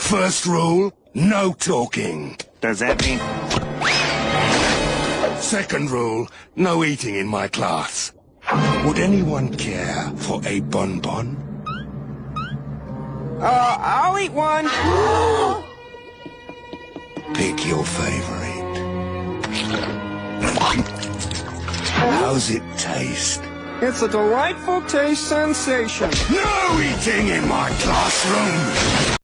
First rule, no talking. Does that mean... Second rule, no eating in my class. Would anyone care for a bonbon? I'll eat one. Pick your favorite. How's it taste? It's a delightful taste sensation. No eating in my classroom!